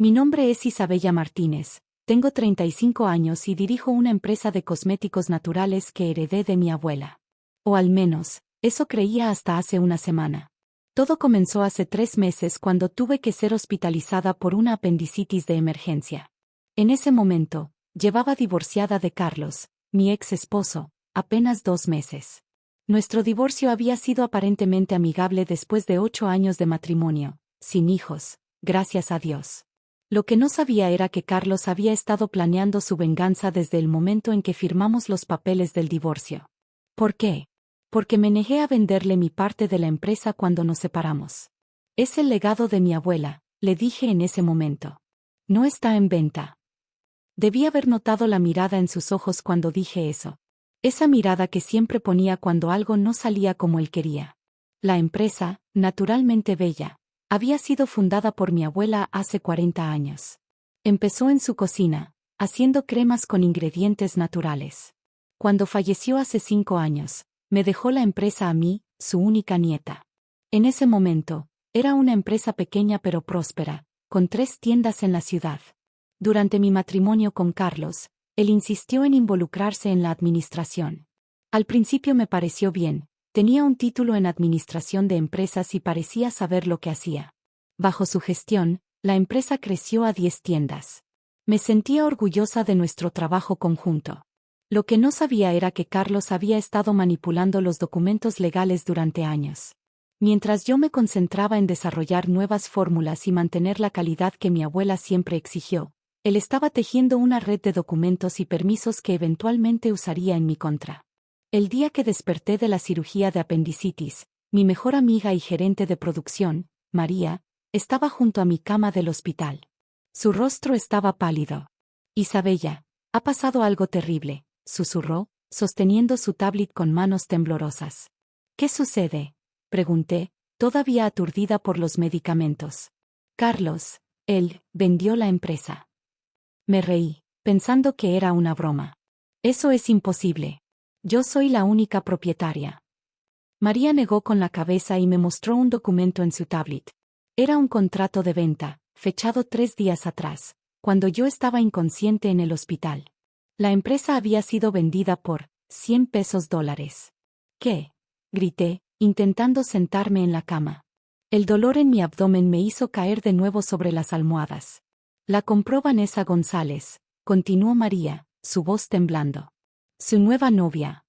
Mi nombre es Isabella Martínez, tengo 35 años y dirijo una empresa de cosméticos naturales que heredé de mi abuela. O al menos, eso creía hasta hace una semana. Todo comenzó hace 3 meses cuando tuve que ser hospitalizada por una apendicitis de emergencia. En ese momento, llevaba divorciada de Carlos, mi ex esposo, apenas 2 meses. Nuestro divorcio había sido aparentemente amigable después de 8 años de matrimonio, sin hijos, gracias a Dios. Lo que no sabía era que Carlos había estado planeando su venganza desde el momento en que firmamos los papeles del divorcio. ¿Por qué? Porque me negué a venderle mi parte de la empresa cuando nos separamos. Es el legado de mi abuela, le dije en ese momento. No está en venta. Debí haber notado la mirada en sus ojos cuando dije eso. Esa mirada que siempre ponía cuando algo no salía como él quería. La empresa, naturalmente bella, había sido fundada por mi abuela hace 40 años. Empezó en su cocina, haciendo cremas con ingredientes naturales. Cuando falleció hace 5 años, me dejó la empresa a mí, su única nieta. En ese momento, era una empresa pequeña pero próspera, con 3 tiendas en la ciudad. Durante mi matrimonio con Carlos, él insistió en involucrarse en la administración. Al principio me pareció bien, tenía un título en administración de empresas y parecía saber lo que hacía. Bajo su gestión, la empresa creció a 10 tiendas. Me sentía orgullosa de nuestro trabajo conjunto. Lo que no sabía era que Carlos había estado manipulando los documentos legales durante años. Mientras yo me concentraba en desarrollar nuevas fórmulas y mantener la calidad que mi abuela siempre exigió, él estaba tejiendo una red de documentos y permisos que eventualmente usaría en mi contra. El día que desperté de la cirugía de apendicitis, mi mejor amiga y gerente de producción, María, estaba junto a mi cama del hospital. Su rostro estaba pálido. Isabella, ha pasado algo terrible, susurró, sosteniendo su tablet con manos temblorosas. ¿Qué sucede?, pregunté, todavía aturdida por los medicamentos. Carlos, él, vendió la empresa. Me reí, pensando que era una broma. Eso es imposible. Yo soy la única propietaria. María negó con la cabeza y me mostró un documento en su tablet. Era un contrato de venta, fechado 3 días atrás, cuando yo estaba inconsciente en el hospital. La empresa había sido vendida por $100. ¿Qué?, grité, intentando sentarme en la cama. El dolor en mi abdomen me hizo caer de nuevo sobre las almohadas. La compró Vanessa González, continuó María, su voz temblando. Su nueva novia.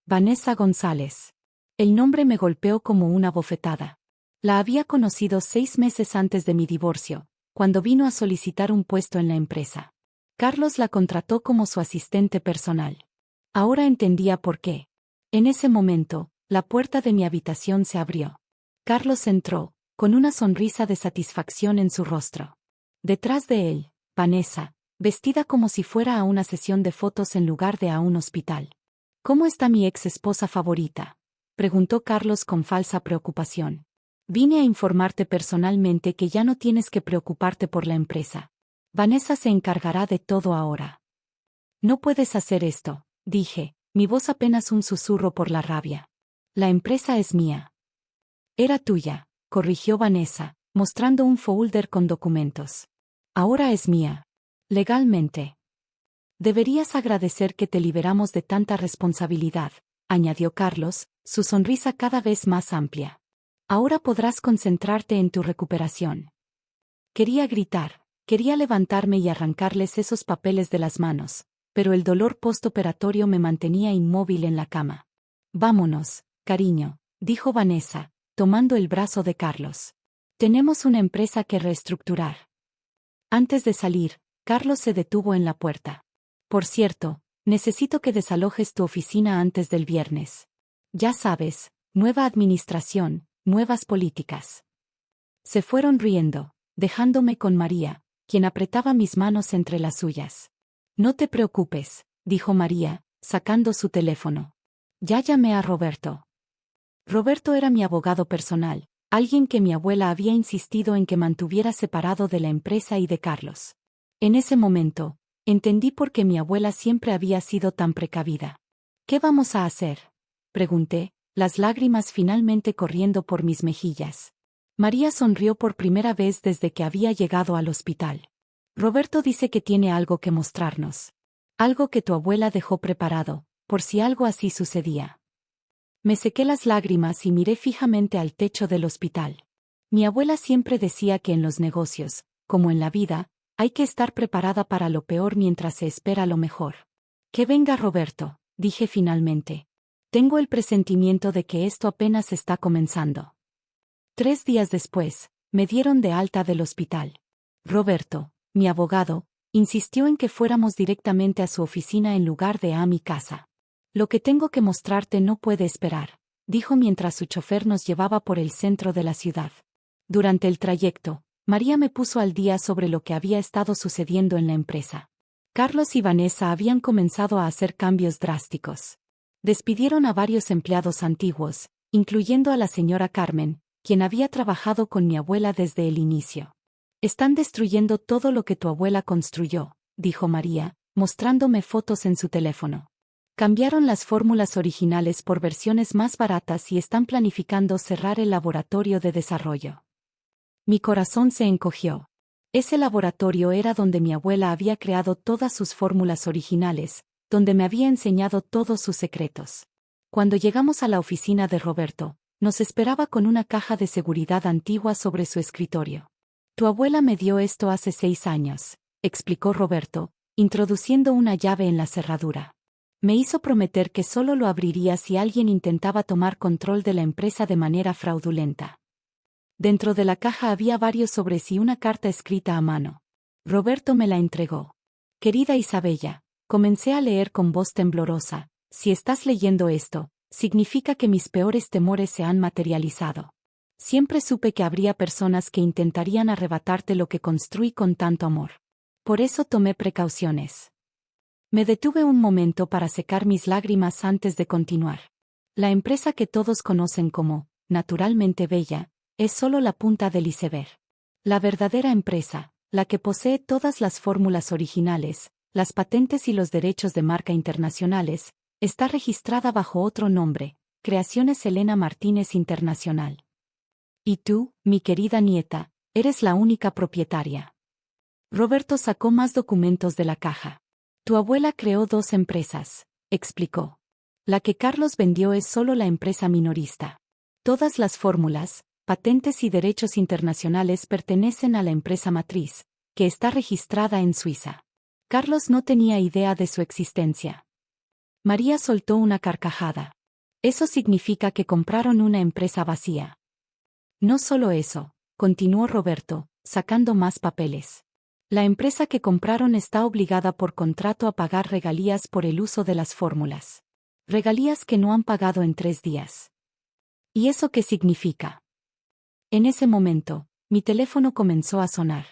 Vanessa González. El nombre me golpeó como una bofetada. La había conocido 6 meses antes de mi divorcio, cuando vino a solicitar un puesto en la empresa. Carlos la contrató como su asistente personal. Ahora entendía por qué. En ese momento, la puerta de mi habitación se abrió. Carlos entró, con una sonrisa de satisfacción en su rostro. Detrás de él, Vanessa, vestida como si fuera a una sesión de fotos en lugar de a un hospital. ¿Cómo está mi ex esposa favorita?, preguntó Carlos con falsa preocupación. Vine a informarte personalmente que ya no tienes que preocuparte por la empresa. Vanessa se encargará de todo ahora. No puedes hacer esto, dije, mi voz apenas un susurro por la rabia. La empresa es mía. Era tuya, corrigió Vanessa, mostrando un folder con documentos. Ahora es mía. Legalmente. Deberías agradecer que te liberamos de tanta responsabilidad, añadió Carlos, su sonrisa cada vez más amplia. Ahora podrás concentrarte en tu recuperación. Quería gritar, quería levantarme y arrancarles esos papeles de las manos, pero el dolor postoperatorio me mantenía inmóvil en la cama. Vámonos, cariño, dijo Vanessa, tomando el brazo de Carlos. Tenemos una empresa que reestructurar. Antes de salir, Carlos se detuvo en la puerta. Por cierto, necesito que desalojes tu oficina antes del viernes. Ya sabes, nueva administración, nuevas políticas. Se fueron riendo, dejándome con María, quien apretaba mis manos entre las suyas. No te preocupes, dijo María, sacando su teléfono. Ya llamé a Roberto. Roberto era mi abogado personal, alguien que mi abuela había insistido en que mantuviera separado de la empresa y de Carlos. En ese momento, entendí por qué mi abuela siempre había sido tan precavida. ¿Qué vamos a hacer?, pregunté, las lágrimas finalmente corriendo por mis mejillas. María sonrió por primera vez desde que había llegado al hospital. Roberto dice que tiene algo que mostrarnos. Algo que tu abuela dejó preparado, por si algo así sucedía. Me sequé las lágrimas y miré fijamente al techo del hospital. Mi abuela siempre decía que en los negocios, como en la vida, hay que estar preparada para lo peor mientras se espera lo mejor. Que venga Roberto, dije finalmente. Tengo el presentimiento de que esto apenas está comenzando. 3 días después, me dieron de alta del hospital. Roberto, mi abogado, insistió en que fuéramos directamente a su oficina en lugar de a mi casa. Lo que tengo que mostrarte no puede esperar, dijo mientras su chofer nos llevaba por el centro de la ciudad. Durante el trayecto, María me puso al día sobre lo que había estado sucediendo en la empresa. Carlos y Vanessa habían comenzado a hacer cambios drásticos. Despidieron a varios empleados antiguos, incluyendo a la señora Carmen, quien había trabajado con mi abuela desde el inicio. Están destruyendo todo lo que tu abuela construyó, dijo María, mostrándome fotos en su teléfono. Cambiaron las fórmulas originales por versiones más baratas y están planificando cerrar el laboratorio de desarrollo. Mi corazón se encogió. Ese laboratorio era donde mi abuela había creado todas sus fórmulas originales, donde me había enseñado todos sus secretos. Cuando llegamos a la oficina de Roberto, nos esperaba con una caja de seguridad antigua sobre su escritorio. Tu abuela me dio esto hace 6 años, explicó Roberto, introduciendo una llave en la cerradura. Me hizo prometer que solo lo abriría si alguien intentaba tomar control de la empresa de manera fraudulenta. Dentro de la caja había varios sobres y una carta escrita a mano. Roberto me la entregó. Querida Isabella, comencé a leer con voz temblorosa. Si estás leyendo esto, significa que mis peores temores se han materializado. Siempre supe que habría personas que intentarían arrebatarte lo que construí con tanto amor. Por eso tomé precauciones. Me detuve un momento para secar mis lágrimas antes de continuar. La empresa que todos conocen como, naturalmente bella, es solo la punta del iceberg. La verdadera empresa, la que posee todas las fórmulas originales, las patentes y los derechos de marca internacionales, está registrada bajo otro nombre, Creaciones Elena Martínez Internacional. Y tú, mi querida nieta, eres la única propietaria. Roberto sacó más documentos de la caja. Tu abuela creó 2 empresas, explicó. La que Carlos vendió es solo la empresa minorista. Todas las fórmulas, patentes y derechos internacionales pertenecen a la empresa matriz, que está registrada en Suiza. Carlos no tenía idea de su existencia. María soltó una carcajada. Eso significa que compraron una empresa vacía. No solo eso, continuó Roberto, sacando más papeles. La empresa que compraron está obligada por contrato a pagar regalías por el uso de las fórmulas. Regalías que no han pagado en 3 días. ¿Y eso qué significa? En ese momento, mi teléfono comenzó a sonar.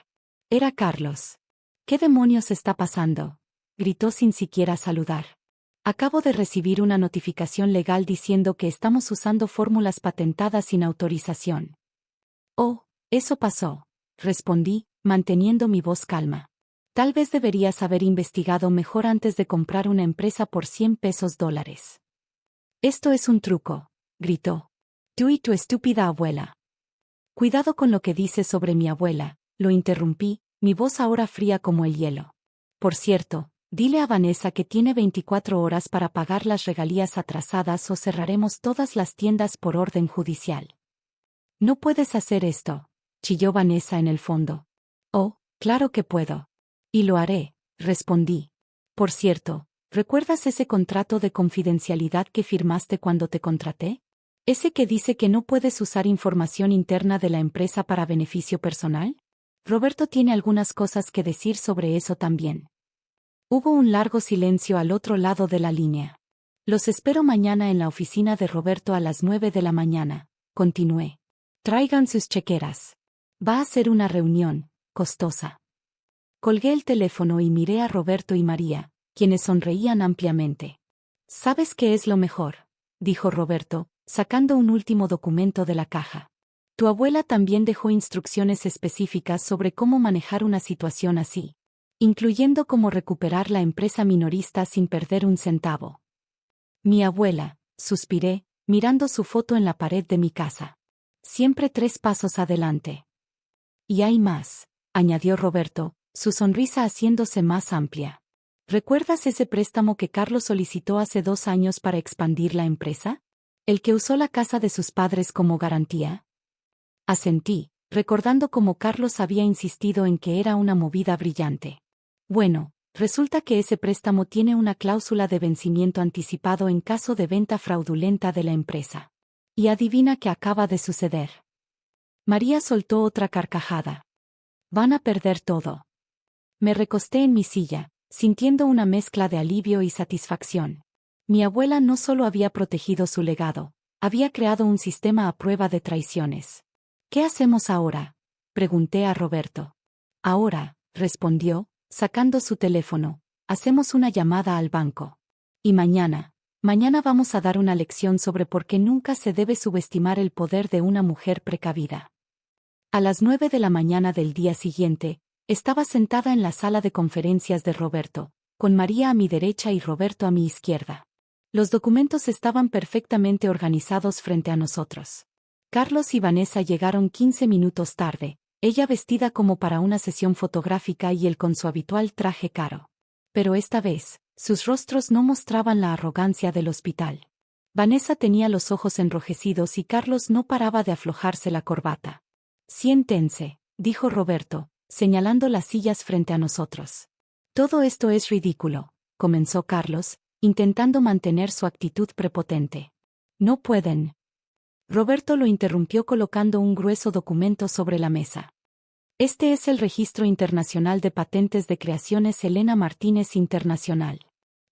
Era Carlos. ¿Qué demonios está pasando?, gritó sin siquiera saludar. Acabo de recibir una notificación legal diciendo que estamos usando fórmulas patentadas sin autorización. Oh, eso pasó, respondí, manteniendo mi voz calma. Tal vez deberías haber investigado mejor antes de comprar una empresa por $100. Esto es un truco, gritó. Tú y tu estúpida abuela. Cuidado con lo que dices sobre mi abuela, lo interrumpí, mi voz ahora fría como el hielo. Por cierto, dile a Vanessa que tiene 24 horas para pagar las regalías atrasadas o cerraremos todas las tiendas por orden judicial. No puedes hacer esto, chilló Vanessa en el fondo. Oh, claro que puedo. Y lo haré, respondí. Por cierto, ¿recuerdas ese contrato de confidencialidad que firmaste cuando te contraté? ¿Ese que dice que no puedes usar información interna de la empresa para beneficio personal? Roberto tiene algunas cosas que decir sobre eso también. Hubo un largo silencio al otro lado de la línea. Los espero mañana en la oficina de Roberto a las 9 de la mañana, continué. Traigan sus chequeras. Va a ser una reunión costosa. Colgué el teléfono y miré a Roberto y María, quienes sonreían ampliamente. ¿Sabes qué es lo mejor?, dijo Roberto, sacando un último documento de la caja. Tu abuela también dejó instrucciones específicas sobre cómo manejar una situación así, incluyendo cómo recuperar la empresa minorista sin perder un centavo. Mi abuela, suspiré, mirando su foto en la pared de mi casa. Siempre 3 pasos adelante. Y hay más, añadió Roberto, su sonrisa haciéndose más amplia. ¿Recuerdas ese préstamo que Carlos solicitó hace 2 años para expandir la empresa? ¿El que usó la casa de sus padres como garantía? Asentí, recordando cómo Carlos había insistido en que era una movida brillante. Bueno, resulta que ese préstamo tiene una cláusula de vencimiento anticipado en caso de venta fraudulenta de la empresa. Y adivina qué acaba de suceder. María soltó otra carcajada. Van a perder todo. Me recosté en mi silla, sintiendo una mezcla de alivio y satisfacción. Mi abuela no solo había protegido su legado, había creado un sistema a prueba de traiciones. ¿Qué hacemos ahora?, pregunté a Roberto. Ahora, respondió, sacando su teléfono, hacemos una llamada al banco. Y mañana vamos a dar una lección sobre por qué nunca se debe subestimar el poder de una mujer precavida. A las 9 de la mañana del día siguiente, estaba sentada en la sala de conferencias de Roberto, con María a mi derecha y Roberto a mi izquierda. Los documentos estaban perfectamente organizados frente a nosotros. Carlos y Vanessa llegaron 15 minutos tarde, ella vestida como para una sesión fotográfica y él con su habitual traje caro. Pero esta vez, sus rostros no mostraban la arrogancia del hospital. Vanessa tenía los ojos enrojecidos y Carlos no paraba de aflojarse la corbata. Siéntense, dijo Roberto, señalando las sillas frente a nosotros. Todo esto es ridículo, comenzó Carlos, intentando mantener su actitud prepotente. No pueden. Roberto lo interrumpió colocando un grueso documento sobre la mesa. Este es el Registro Internacional de Patentes de Creaciones Elena Martínez Internacional.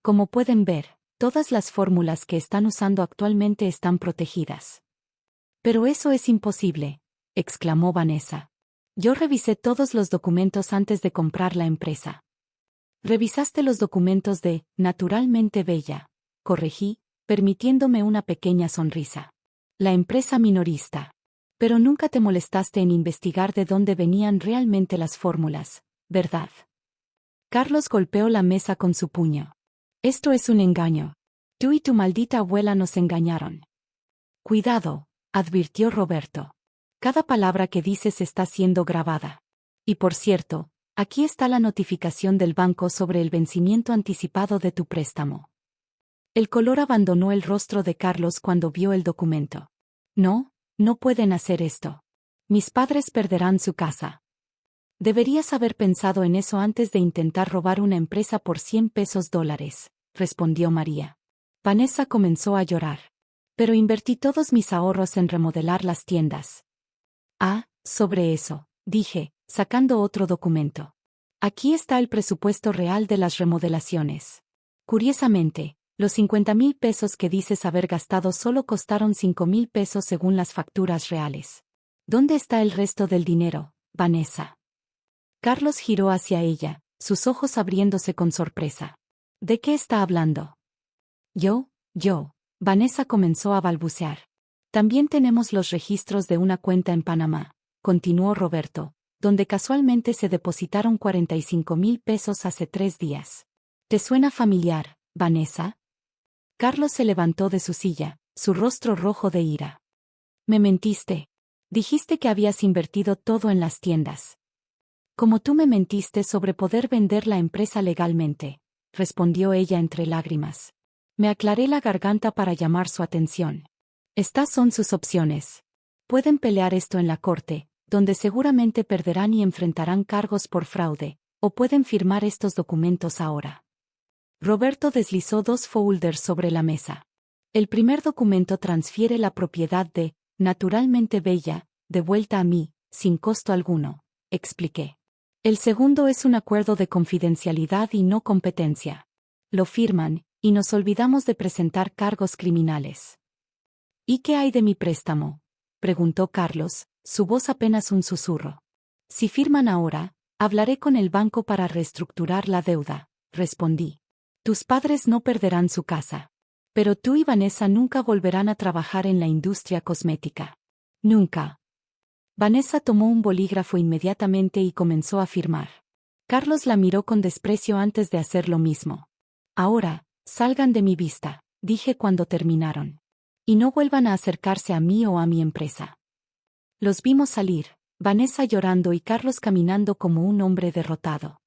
Como pueden ver, todas las fórmulas que están usando actualmente están protegidas. Pero eso es imposible, exclamó Vanessa. Yo revisé todos los documentos antes de comprar la empresa. Revisaste los documentos de Naturalmente Bella, corregí, permitiéndome una pequeña sonrisa. La empresa minorista. Pero nunca te molestaste en investigar de dónde venían realmente las fórmulas, ¿verdad? Carlos golpeó la mesa con su puño. Esto es un engaño. Tú y tu maldita abuela nos engañaron. Cuidado, advirtió Roberto. Cada palabra que dices está siendo grabada. Y por cierto, aquí está la notificación del banco sobre el vencimiento anticipado de tu préstamo. El color abandonó el rostro de Carlos cuando vio el documento. No pueden hacer esto. Mis padres perderán su casa. Deberías haber pensado en eso antes de intentar robar una empresa por $100, respondió María. Vanessa comenzó a llorar. Pero invertí todos mis ahorros en remodelar las tiendas. Ah, sobre eso, dije, sacando otro documento. Aquí está el presupuesto real de las remodelaciones. Curiosamente, los 50,000 pesos que dices haber gastado solo costaron 5,000 pesos según las facturas reales. ¿Dónde está el resto del dinero, Vanessa? Carlos giró hacia ella, sus ojos abriéndose con sorpresa. ¿De qué está hablando? Yo, Vanessa comenzó a balbucear. También tenemos los registros de una cuenta en Panamá, continuó Roberto, donde casualmente se depositaron 45,000 pesos hace 3 días. ¿Te suena familiar, Vanessa? Carlos se levantó de su silla, su rostro rojo de ira. Me mentiste. Dijiste que habías invertido todo en las tiendas. Como tú me mentiste sobre poder vender la empresa legalmente, respondió ella entre lágrimas. Me aclaré la garganta para llamar su atención. Estas son sus opciones. Pueden pelear esto en la corte, donde seguramente perderán y enfrentarán cargos por fraude, o pueden firmar estos documentos ahora. Roberto deslizó 2 folders sobre la mesa. El primer documento transfiere la propiedad de Naturalmente Bella, de vuelta a mí, sin costo alguno, expliqué. El segundo es un acuerdo de confidencialidad y no competencia. Lo firman, y nos olvidamos de presentar cargos criminales. ¿Y qué hay de mi préstamo?, preguntó Carlos, su voz apenas un susurro. Si firman ahora, hablaré con el banco para reestructurar la deuda, respondí. Tus padres no perderán su casa. Pero tú y Vanessa nunca volverán a trabajar en la industria cosmética. Nunca. Vanessa tomó un bolígrafo inmediatamente y comenzó a firmar. Carlos la miró con desprecio antes de hacer lo mismo. Ahora, salgan de mi vista, dije cuando terminaron. Y no vuelvan a acercarse a mí o a mi empresa. Los vimos salir, Vanessa llorando y Carlos caminando como un hombre derrotado.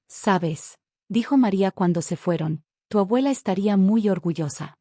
«¿Sabes?», dijo María cuando se fueron, «tu abuela estaría muy orgullosa».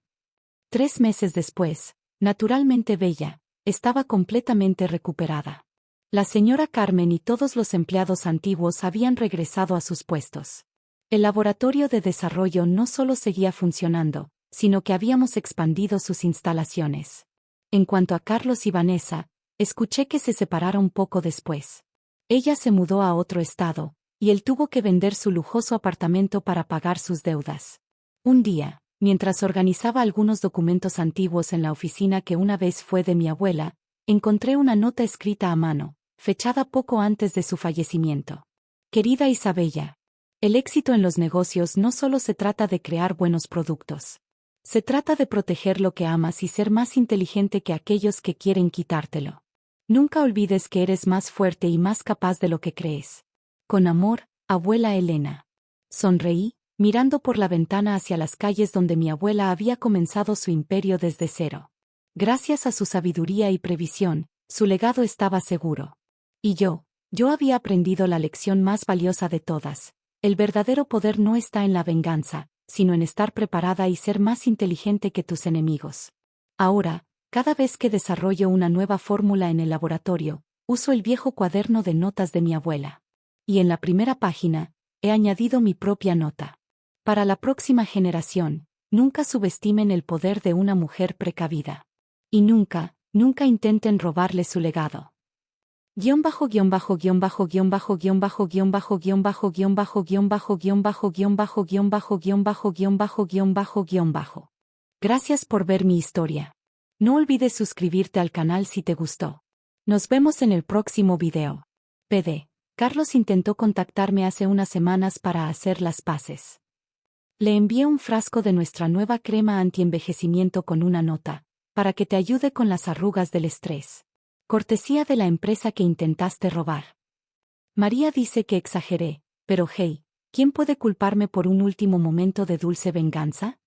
3 meses después, naturalmente Bella, estaba completamente recuperada. La señora Carmen y todos los empleados antiguos habían regresado a sus puestos. El laboratorio de desarrollo no solo seguía funcionando, sino que habíamos expandido sus instalaciones. En cuanto a Carlos y Vanessa, escuché que se separaron poco después. Ella se mudó a otro estado, y él tuvo que vender su lujoso apartamento para pagar sus deudas. Un día, mientras organizaba algunos documentos antiguos en la oficina que una vez fue de mi abuela, encontré una nota escrita a mano, fechada poco antes de su fallecimiento. Querida Isabella, el éxito en los negocios no solo se trata de crear buenos productos. Se trata de proteger lo que amas y ser más inteligente que aquellos que quieren quitártelo. Nunca olvides que eres más fuerte y más capaz de lo que crees. Con amor, abuela Elena. Sonreí, mirando por la ventana hacia las calles donde mi abuela había comenzado su imperio desde cero. Gracias a su sabiduría y previsión, su legado estaba seguro. Y yo había aprendido la lección más valiosa de todas. El verdadero poder no está en la venganza, sino en estar preparada y ser más inteligente que tus enemigos. Ahora, cada vez que desarrollo una nueva fórmula en el laboratorio, uso el viejo cuaderno de notas de mi abuela. Y en la primera página, he añadido mi propia nota. Para la próxima generación, nunca subestimen el poder de una mujer precavida. Y nunca intenten robarle su legado. Guión bajo guión bajo guión bajo guión bajo guión bajo guión bajo guión bajo guión bajo guión bajo guión bajo guión bajo guión bajo guión bajo guión bajo guión bajo guión bajo. Gracias por ver mi historia. No olvides suscribirte al canal si te gustó. Nos vemos en el próximo video. PD. Carlos intentó contactarme hace unas semanas para hacer las paces. Le envié un frasco de nuestra nueva crema antienvejecimiento con una nota, para que te ayude con las arrugas del estrés. Cortesía de la empresa que intentaste robar. María dice que exageré, pero hey, ¿quién puede culparme por un último momento de dulce venganza?